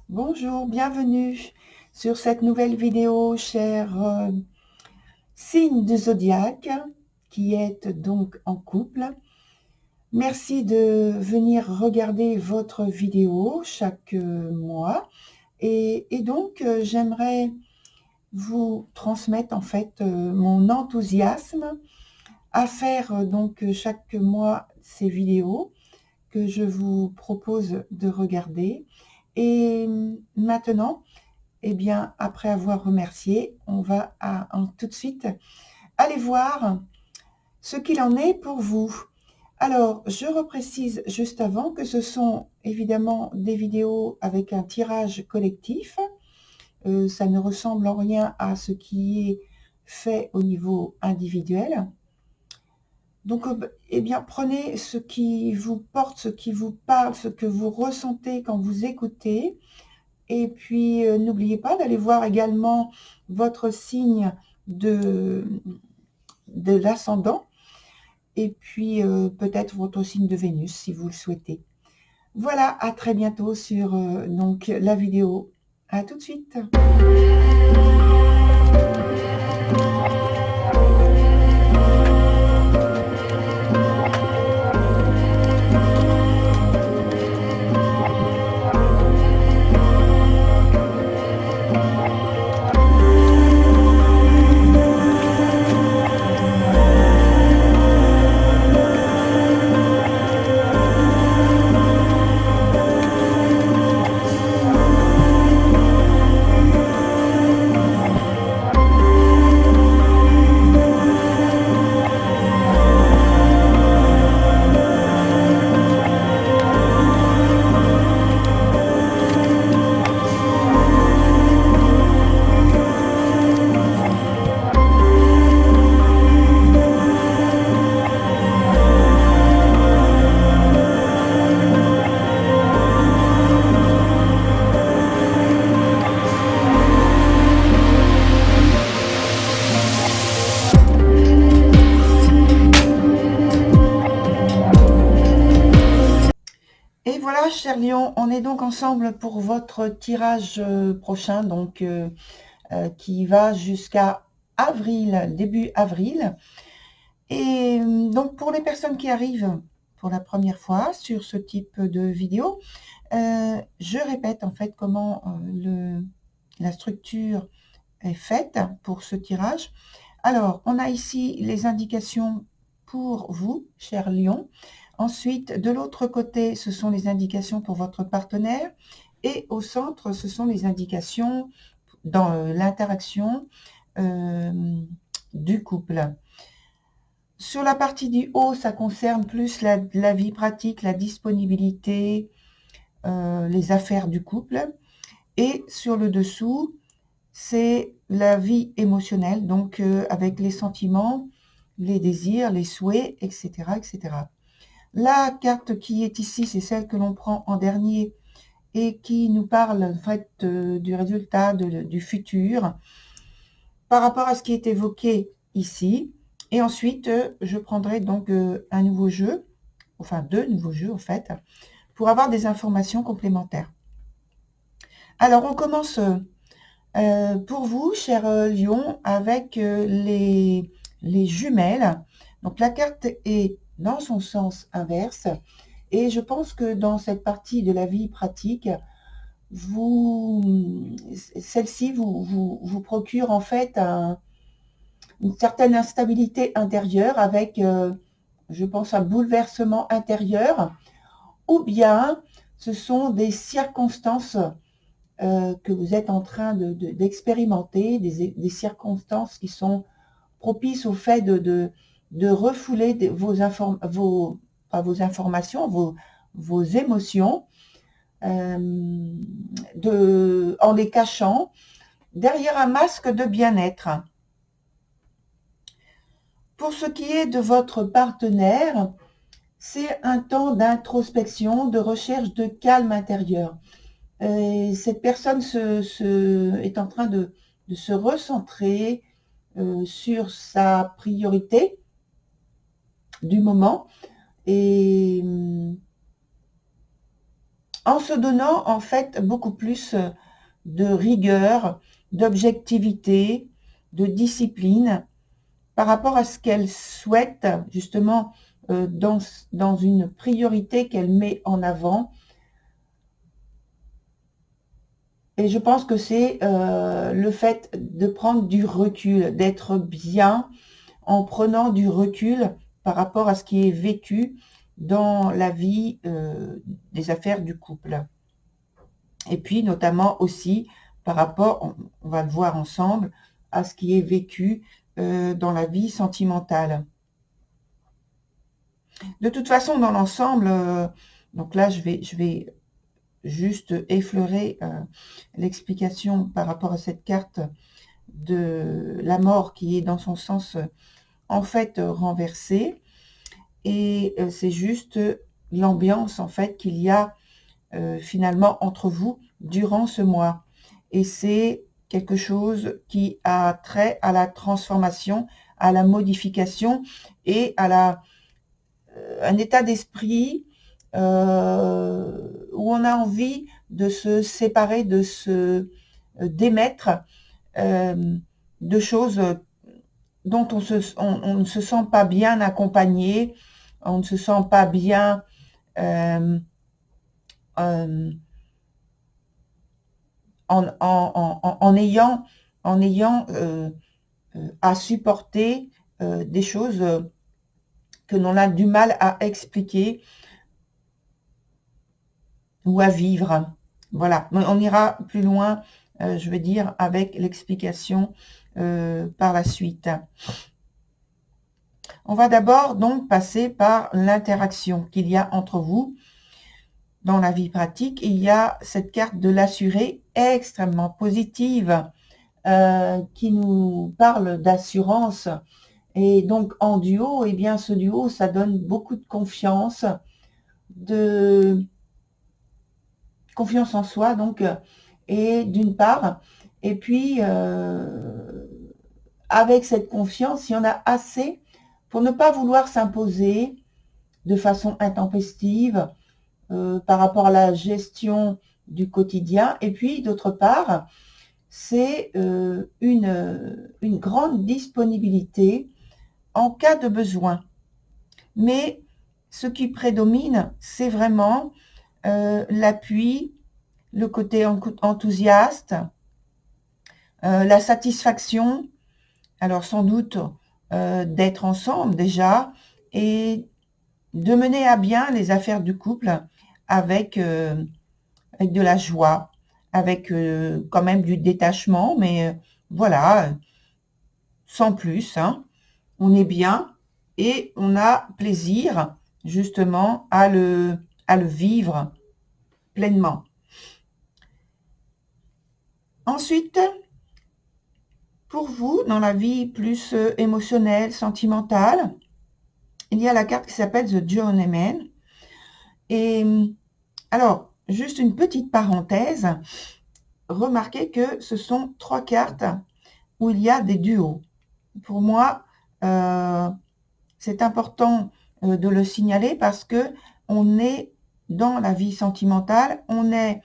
Bonjour, bienvenue sur cette nouvelle vidéo, chers signes du zodiaque qui êtes donc en couple. Merci de venir regarder votre vidéo chaque mois et donc j'aimerais vous transmettre en fait mon enthousiasme à faire donc chaque mois ces vidéos que je vous propose de regarder. Et maintenant, eh bien, après avoir remercié, on va tout de suite aller voir ce qu'il en est pour vous. Alors, je reprécise juste avant que ce sont évidemment des vidéos avec un tirage collectif. Ça ne ressemble en rien à ce qui est fait au niveau individuel. Donc, eh bien, prenez ce qui vous porte, ce qui vous parle, ce que vous ressentez quand vous écoutez. Et puis, n'oubliez pas d'aller voir également votre signe de l'ascendant et puis peut-être votre signe de Vénus si vous le souhaitez. Voilà, à très bientôt sur donc la vidéo. À tout de suite. Et voilà, cher Lion, on est donc ensemble pour votre tirage prochain, donc qui va jusqu'à avril, début avril. Et donc pour les personnes qui arrivent pour la première fois sur ce type de vidéo, je répète en fait comment la structure est faite pour ce tirage. Alors, on a ici les indications pour vous, cher Lion. Ensuite, de l'autre côté, ce sont les indications pour votre partenaire. Et au centre, ce sont les indications dans l'interaction du couple. Sur la partie du haut, ça concerne plus la vie pratique, la disponibilité, les affaires du couple. Et sur le dessous, c'est la vie émotionnelle, donc avec les sentiments, les désirs, les souhaits, etc., etc. La carte qui est ici, c'est celle que l'on prend en dernier et qui nous parle en fait du résultat, du futur, par rapport à ce qui est évoqué ici. Et ensuite, je prendrai donc un nouveau jeu, enfin 2 nouveaux jeux en fait, pour avoir des informations complémentaires. Alors, on commence pour vous, cher Lion, avec les jumelles. Donc, la carte est dans son sens inverse. Et je pense que dans cette partie de la vie pratique, celle-ci vous procure en fait une certaine instabilité intérieure avec, je pense, un bouleversement intérieur, ou bien ce sont des circonstances que vous êtes en train d'expérimenter, des circonstances qui sont propices au fait de refouler pas vos informations, vos émotions, en les cachant derrière un masque de bien-être. Pour ce qui est de votre partenaire, c'est un temps d'introspection, de recherche de calme intérieur. Et cette personne est en train de se recentrer sur sa priorité du moment et en se donnant en fait beaucoup plus de rigueur, d'objectivité, de discipline par rapport à ce qu'elle souhaite justement dans une priorité qu'elle met en avant. Et je pense que c'est le fait de prendre du recul, d'être bien en prenant du recul par rapport à ce qui est vécu dans la vie des affaires du couple. Et puis notamment aussi par rapport, on va le voir ensemble, à ce qui est vécu dans la vie sentimentale. De toute façon, dans l'ensemble, donc là je vais juste effleurer l'explication par rapport à cette carte de la mort qui est dans son sens en fait renversé, et c'est juste l'ambiance en fait qu'il y a finalement entre vous durant ce mois, et c'est quelque chose qui a trait à la transformation, à la modification et à un état d'esprit où on a envie de se séparer, de se démettre de choses dont on ne se sent pas bien accompagné, on ne se sent pas bien en ayant à supporter des choses que l'on a du mal à expliquer ou à vivre. Voilà, on ira plus loin, je veux dire, avec l'explication par la suite. On va d'abord donc passer par l'interaction qu'il y a entre vous dans la vie pratique. Il y a cette carte de l'assuré extrêmement positive qui nous parle d'assurance. Et donc en duo, eh bien ce duo, ça donne beaucoup de confiance en soi, donc, et d'une part, et puis avec cette confiance, il y en a assez pour ne pas vouloir s'imposer de façon intempestive par rapport à la gestion du quotidien. Et puis d'autre part, c'est une grande disponibilité en cas de besoin. Mais ce qui prédomine, c'est vraiment l'appui, le côté enthousiaste, la satisfaction, alors sans doute d'être ensemble déjà et de mener à bien les affaires du couple avec de la joie, avec quand même du détachement, mais voilà, sans plus, hein. On est bien et on a plaisir justement à le vivre pleinement. Ensuite, pour vous, dans la vie plus émotionnelle, sentimentale, il y a la carte qui s'appelle The Journeyman. Et alors, juste une petite parenthèse, remarquez que ce sont 3 cartes où il y a des duos. Pour moi, c'est important de le signaler parce que on est dans la vie sentimentale, on est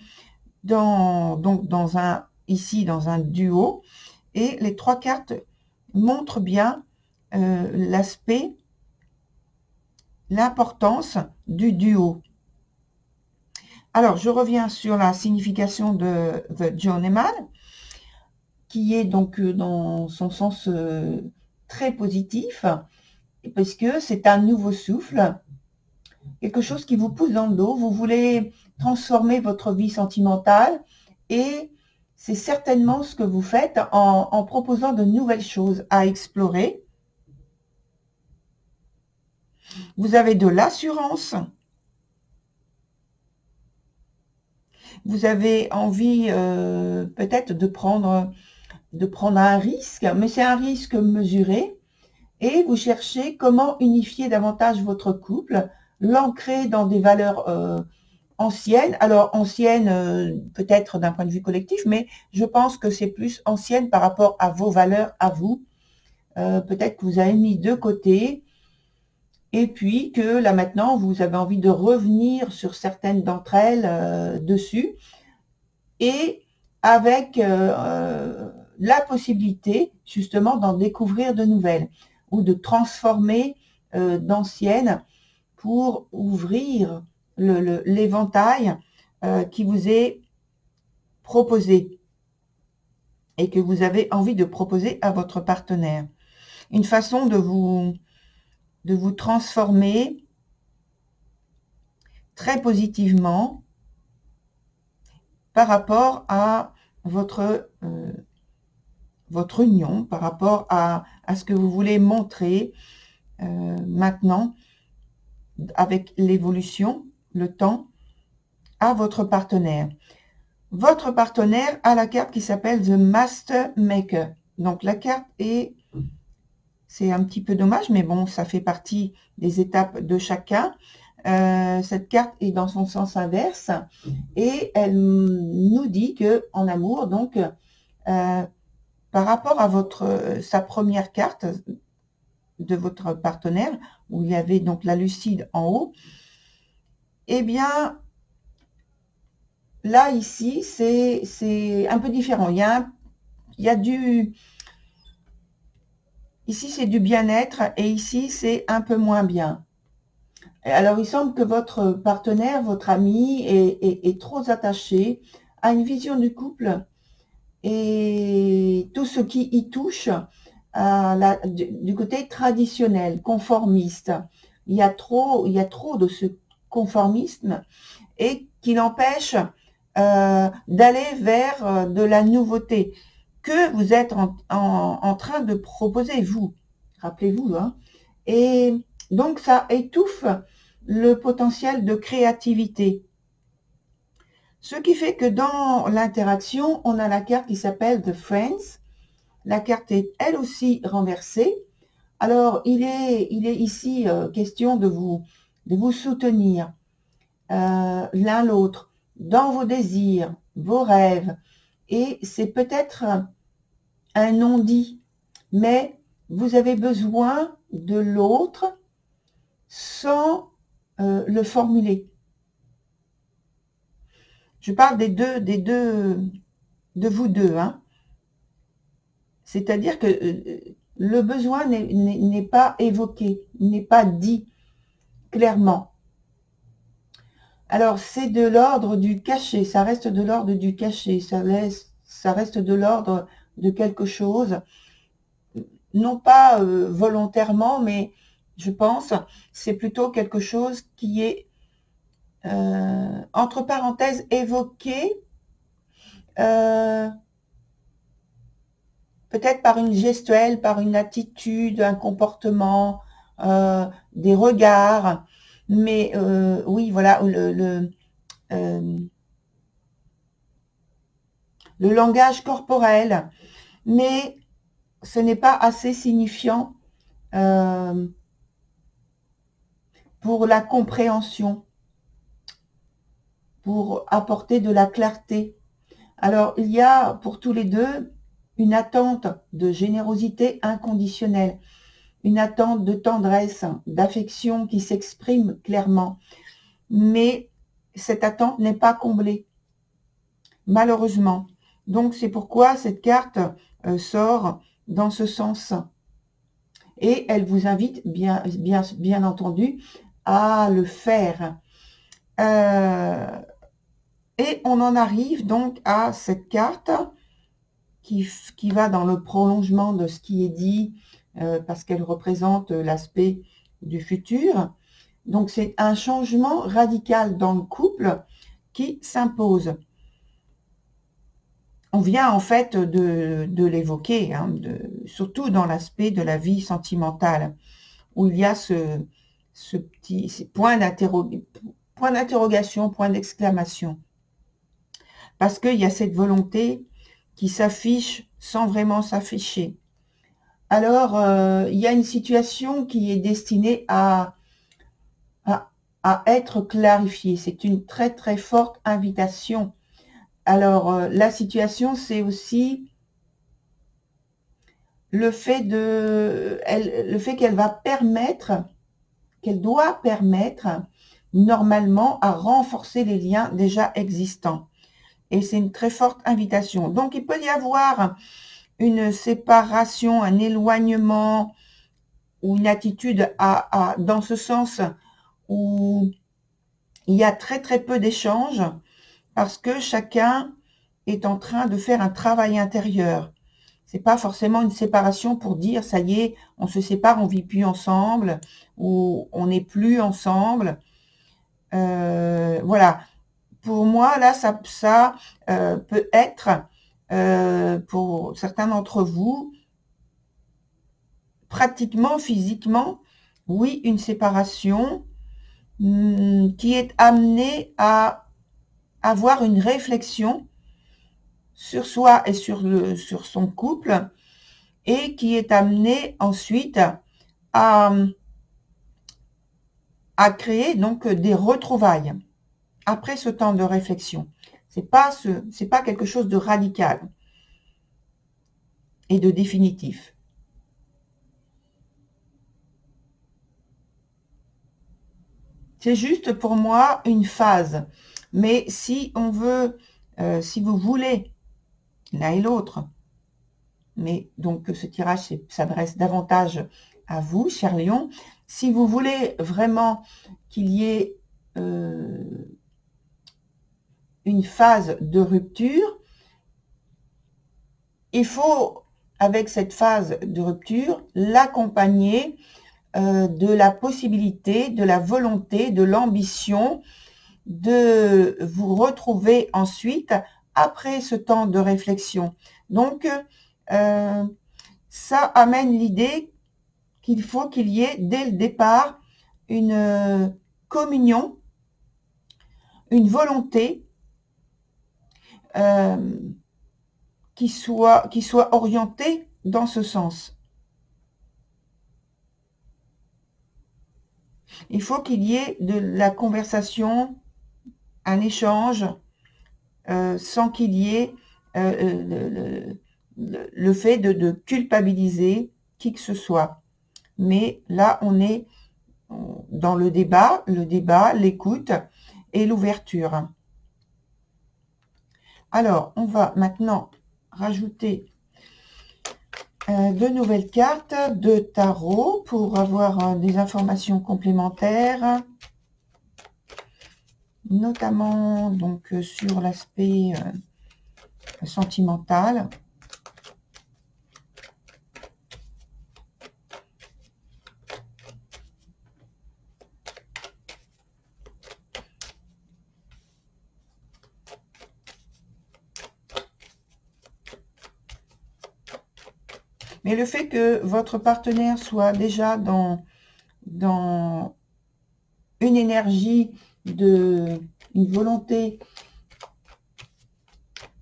ici dans un duo, et les 3 cartes montrent bien l'aspect, l'importance du duo. Alors, je reviens sur la signification de The Journeyman, qui est donc dans son sens très positif, parce que c'est un nouveau souffle, quelque chose qui vous pousse dans le dos. Vous voulez transformer votre vie sentimentale et c'est certainement ce que vous faites en proposant de nouvelles choses à explorer. Vous avez de l'assurance. Vous avez envie peut-être de prendre un risque, mais c'est un risque mesuré. Et vous cherchez comment unifier davantage votre couple, l'ancrer dans des valeurs anciennes. Alors, anciennes peut-être d'un point de vue collectif, mais je pense que c'est plus ancienne par rapport à vos valeurs à vous. Peut-être que vous avez mis de côté et puis que là maintenant, vous avez envie de revenir sur certaines d'entre elles dessus, et avec la possibilité justement d'en découvrir de nouvelles, ou de transformer d'anciennes pour ouvrir l'éventail qui vous est proposé et que vous avez envie de proposer à votre partenaire. Une façon de vous transformer très positivement par rapport à votre union, par rapport à ce que vous voulez montrer maintenant, avec l'évolution, le temps, à votre partenaire. Votre partenaire a la carte qui s'appelle The Master Maker. Donc la carte c'est un petit peu dommage, mais bon, ça fait partie des étapes de chacun. Cette carte est dans son sens inverse et elle nous dit que en amour, donc, par rapport à sa première carte de votre partenaire, où il y avait donc la lucide en haut, eh bien, là, ici, c'est un peu différent. Ici, c'est du bien-être et ici, c'est un peu moins bien. Alors, il semble que votre partenaire, votre ami, est trop attaché à une vision du couple et tout ce qui y touche du côté traditionnel, conformiste. Il y a trop de ce conformisme et qui l'empêche d'aller vers de la nouveauté que vous êtes en train de proposer, vous. Rappelez-vous, hein. Et donc, ça étouffe le potentiel de créativité. Ce qui fait que dans l'interaction, on a la carte qui s'appelle The Friends. La carte est elle aussi renversée. Alors, il est ici question de vous soutenir l'un l'autre dans vos désirs, vos rêves. Et c'est peut-être un non-dit, mais vous avez besoin de l'autre sans le formuler. Je parle de vous deux, hein. C'est-à-dire que le besoin n'est pas évoqué, n'est pas dit clairement. Alors, c'est de l'ordre du caché, ça reste de l'ordre du caché, ça reste de l'ordre de quelque chose, non pas volontairement, mais je pense, c'est plutôt quelque chose qui est, entre parenthèses, évoqué, peut-être par une gestuelle, par une attitude, un comportement, des regards, mais oui, voilà, le langage corporel, mais ce n'est pas assez signifiant pour la compréhension, pour apporter de la clarté. Alors, il y a pour tous les deux une attente de générosité inconditionnelle, une attente de tendresse, d'affection qui s'exprime clairement. Mais cette attente n'est pas comblée, malheureusement. Donc, c'est pourquoi cette carte sort dans ce sens. Et elle vous invite, bien entendu, à le faire. Et on en arrive donc à cette carte qui va dans le prolongement de ce qui est dit, parce qu'elle représente l'aspect du futur. Donc, c'est un changement radical dans le couple qui s'impose. On vient en fait de l'évoquer, hein, surtout dans l'aspect de la vie sentimentale, où il y a ce petit point d'interrogation, point d'exclamation. Parce qu'il y a cette volonté qui s'affiche sans vraiment s'afficher. Alors, il y a une situation qui est destinée à être clarifiée. C'est une très très forte invitation. Alors, la situation, c'est aussi le fait qu'elle va permettre qu'elle doit permettre normalement à renforcer les liens déjà existants. Et c'est une très forte invitation. Donc, il peut y avoir une séparation, un éloignement ou une attitude dans ce sens où il y a très très peu d'échanges parce que chacun est en train de faire un travail intérieur. C'est pas forcément une séparation pour dire ça y est, on se sépare, on vit plus ensemble ou on n'est plus ensemble. Voilà. Pour moi, là, ça peut être, pour certains d'entre vous, pratiquement, physiquement, oui, une séparation qui est amenée à avoir une réflexion sur soi et sur son couple et qui est amenée ensuite à créer donc des retrouvailles après ce temps de réflexion. C'est pas quelque chose de radical et de définitif. C'est juste pour moi une phase. Mais si on veut, si vous voulez, l'un et l'autre, mais donc ce tirage s'adresse davantage à vous, cher Lion, si vous voulez vraiment qu'il y ait une phase de rupture, il faut, avec cette phase de rupture, l'accompagner de la possibilité, de la volonté, de l'ambition de vous retrouver ensuite après ce temps de réflexion. Donc, ça amène l'idée qu'il faut qu'il y ait dès le départ une communion, une volonté qui soit orientée dans ce sens. Il faut qu'il y ait de la conversation, un échange, sans qu'il y ait le fait de culpabiliser qui que ce soit. Mais là, on est dans le débat, l'écoute et l'ouverture. Alors, on va maintenant rajouter de nouvelles cartes de tarot pour avoir des informations complémentaires, notamment donc sur l'aspect sentimental. Mais le fait que votre partenaire soit déjà dans une énergie une volonté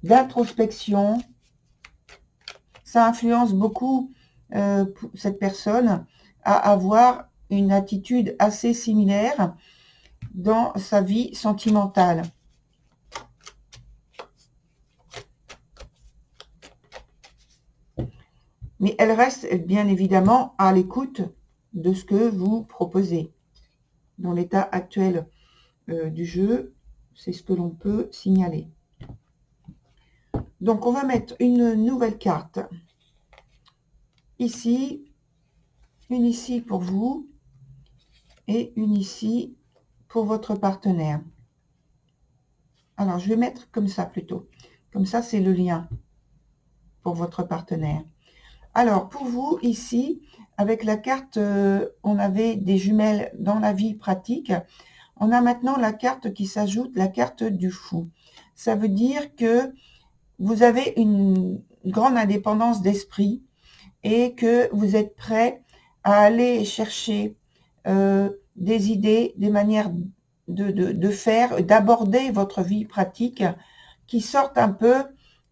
d'introspection, ça influence beaucoup cette personne à avoir une attitude assez similaire dans sa vie sentimentale. Mais elle reste bien évidemment à l'écoute de ce que vous proposez. Dans l'état actuel du jeu, c'est ce que l'on peut signaler. Donc, on va mettre une nouvelle carte ici, une ici pour vous et une ici pour votre partenaire. Alors, je vais mettre comme ça plutôt. Comme ça, c'est le lien pour votre partenaire. Alors, pour vous, ici, avec la carte, on avait des jumelles dans la vie pratique. On a maintenant la carte qui s'ajoute, la carte du fou. Ça veut dire que vous avez une grande indépendance d'esprit et que vous êtes prêt à aller chercher des idées, des manières de faire, d'aborder votre vie pratique qui sortent un peu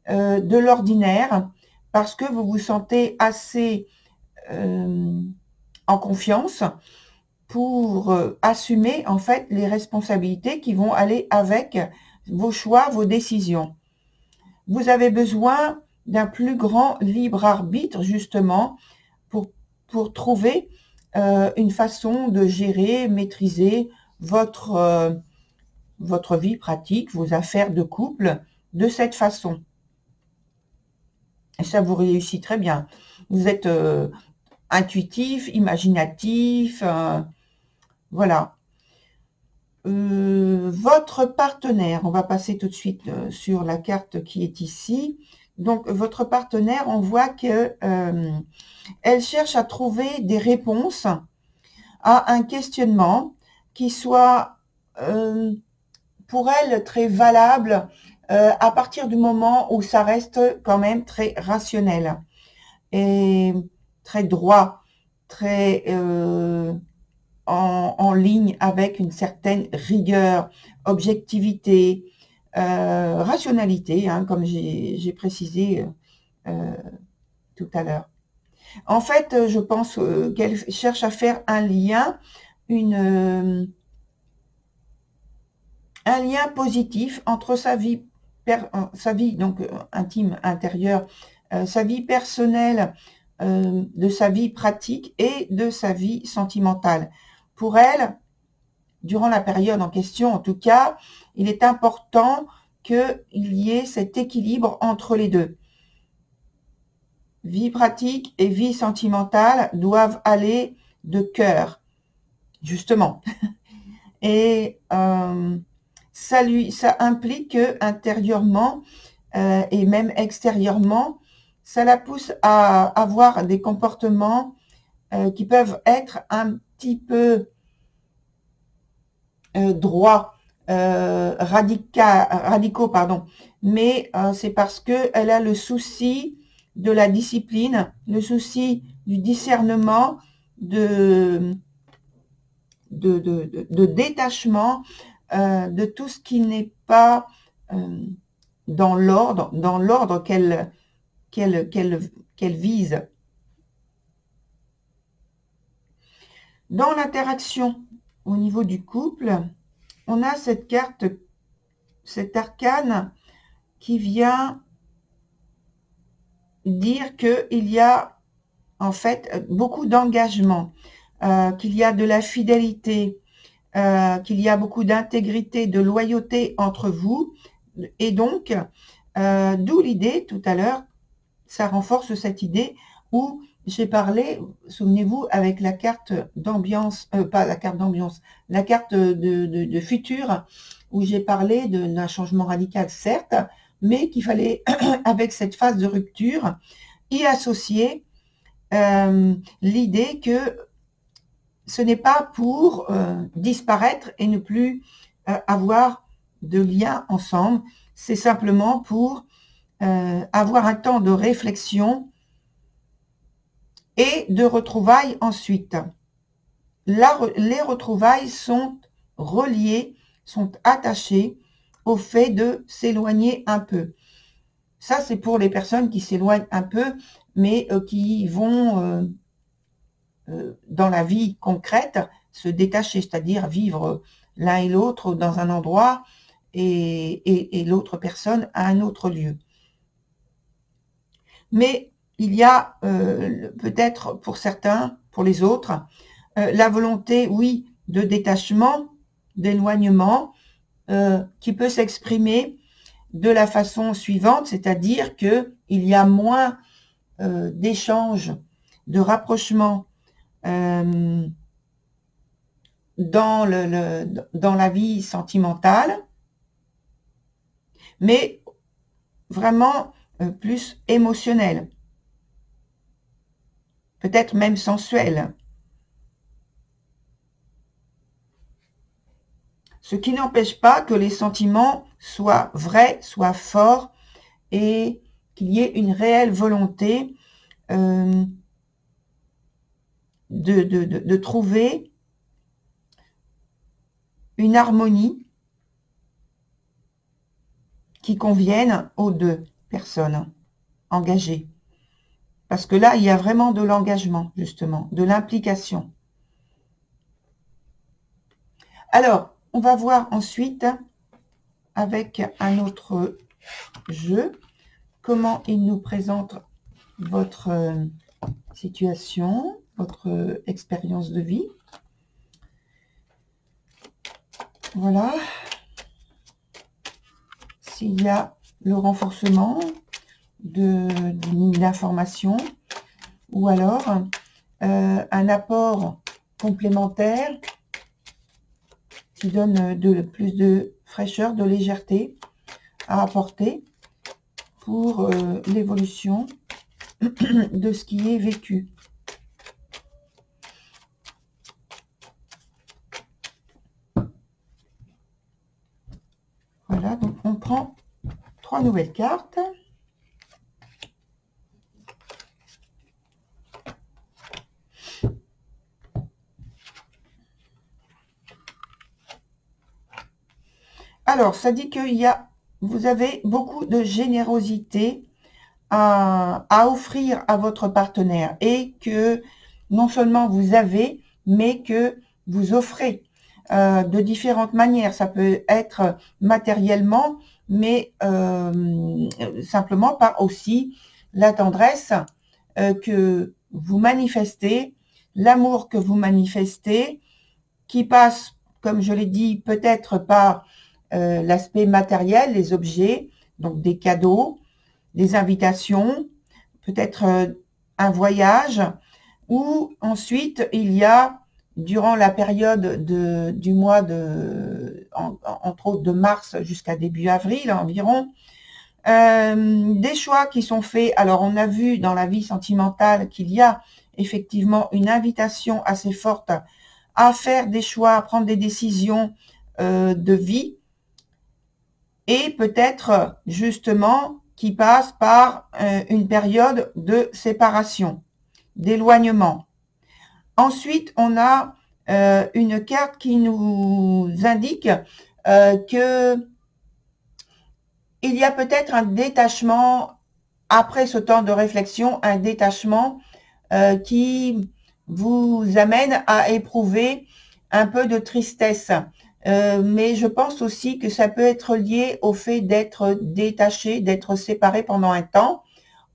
de l'ordinaire parce que vous vous sentez assez en confiance pour assumer en fait les responsabilités qui vont aller avec vos choix, vos décisions. Vous avez besoin d'un plus grand libre arbitre justement pour trouver une façon de gérer, maîtriser votre vie pratique, vos affaires de couple de cette façon. Et ça vous réussit très bien. Vous êtes intuitif, imaginatif, voilà. Votre partenaire, on va passer tout de suite sur la carte qui est ici. Donc, votre partenaire, on voit que elle cherche à trouver des réponses à un questionnement qui soit pour elle très valable à partir du moment où ça reste quand même très rationnel et très droit, très en ligne avec une certaine rigueur, objectivité, rationalité, hein, comme j'ai précisé tout à l'heure. En fait, je pense qu'elle cherche à faire un lien, un lien positif entre sa vie donc intime, intérieure, sa vie personnelle, de sa vie pratique et de sa vie sentimentale. Pour elle, durant la période en question, en tout cas, il est important qu'il y ait cet équilibre entre les deux. Vie pratique et vie sentimentale doivent aller de cœur, justement. Et ça implique que intérieurement et même extérieurement, ça la pousse à avoir des comportements qui peuvent être un petit peu droits, radicaux, pardon. Mais c'est parce qu'elle a le souci de la discipline, le souci du discernement, de détachement, de tout ce qui n'est pas dans l'ordre qu'elle vise. Dans l'interaction au niveau du couple, on a cette carte, cet arcane qui vient dire qu'il y a en fait beaucoup d'engagement, qu'il y a de la fidélité, qu'il y a beaucoup d'intégrité, de loyauté entre vous. Et donc, d'où l'idée, tout à l'heure, ça renforce cette idée où j'ai parlé, souvenez-vous, avec la carte d'ambiance, pas la carte d'ambiance, la carte de futur, où j'ai parlé d'un changement radical, certes, mais qu'il fallait, avec cette phase de rupture, y associer l'idée que ce n'est pas pour disparaître et ne plus avoir de lien ensemble, c'est simplement pour avoir un temps de réflexion et de retrouvailles ensuite. Les retrouvailles sont reliées, sont attachées au fait de s'éloigner un peu. Ça, c'est pour les personnes qui s'éloignent un peu, mais qui vont dans la vie concrète se détacher, c'est-à-dire vivre l'un et l'autre dans un endroit et l'autre personne à un autre lieu. Mais il y a peut-être pour certains, pour les autres, la volonté, oui, de détachement, d'éloignement, qui peut s'exprimer de la façon suivante, c'est-à-dire qu'il y a moins d'échanges, de rapprochements dans la vie sentimentale, mais vraiment plus émotionnel, peut-être même sensuel. Ce qui n'empêche pas que les sentiments soient vrais, soient forts et qu'il y ait une réelle volonté de trouver une harmonie qui convienne aux deux personnes engagées. Parce que là, il y a vraiment de l'engagement, justement, de l'implication. Alors, on va voir ensuite, avec un autre jeu, comment il nous présente votre situation. votre expérience de vie. Voilà. S'il y a le renforcement d'une information ou alors un apport complémentaire qui donne plus de fraîcheur, de légèreté à apporter pour l'évolution de ce qui est vécu. Voilà, donc on prend 3 nouvelles cartes. Alors, ça dit qu'il y a, vous avez beaucoup de générosité à offrir à votre partenaire et que non seulement vous avez, mais que vous offrez de différentes manières. Ça peut être matériellement, mais simplement par aussi la tendresse que vous manifestez, l'amour que vous manifestez, qui passe, comme je l'ai dit, peut-être par l'aspect matériel, les objets, donc des cadeaux, des invitations, peut-être un voyage, ou ensuite il y a, durant la période du mois entre autres de mars jusqu'à début avril environ, des choix qui sont faits. Alors on a vu dans la vie sentimentale qu'il y a effectivement une invitation assez forte à faire des choix, à prendre des décisions de vie, et peut-être justement qui passe par une période de séparation, d'éloignement. Ensuite, on a une carte qui nous indique que il y a peut-être un détachement, après ce temps de réflexion, un détachement qui vous amène à éprouver un peu de tristesse. Mais je pense aussi que ça peut être lié au fait d'être détaché, d'être séparé pendant un temps,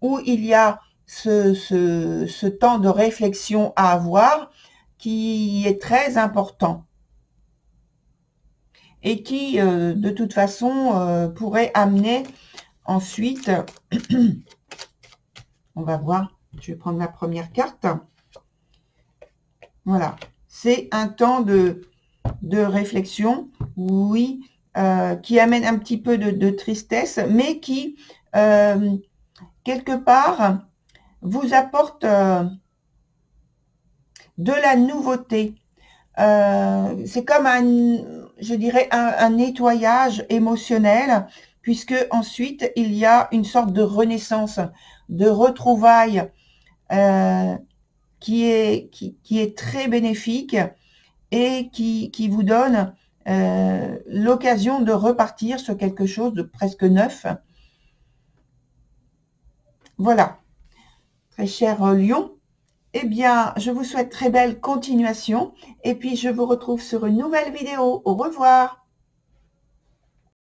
où il y a ce temps de réflexion à avoir qui est très important et qui, de toute façon, pourrait amener ensuite, on va voir, je vais prendre la première carte. Voilà, c'est un temps de réflexion, oui, qui amène un petit peu de tristesse, mais qui, quelque part, vous apporte de la nouveauté. C'est comme je dirais, un nettoyage émotionnel, puisque ensuite, il y a une sorte de renaissance, de retrouvailles qui est très bénéfique et qui vous donne l'occasion de repartir sur quelque chose de presque neuf. Voilà, très cher Lion, eh bien, je vous souhaite très belle continuation et puis je vous retrouve sur une nouvelle vidéo. Au revoir.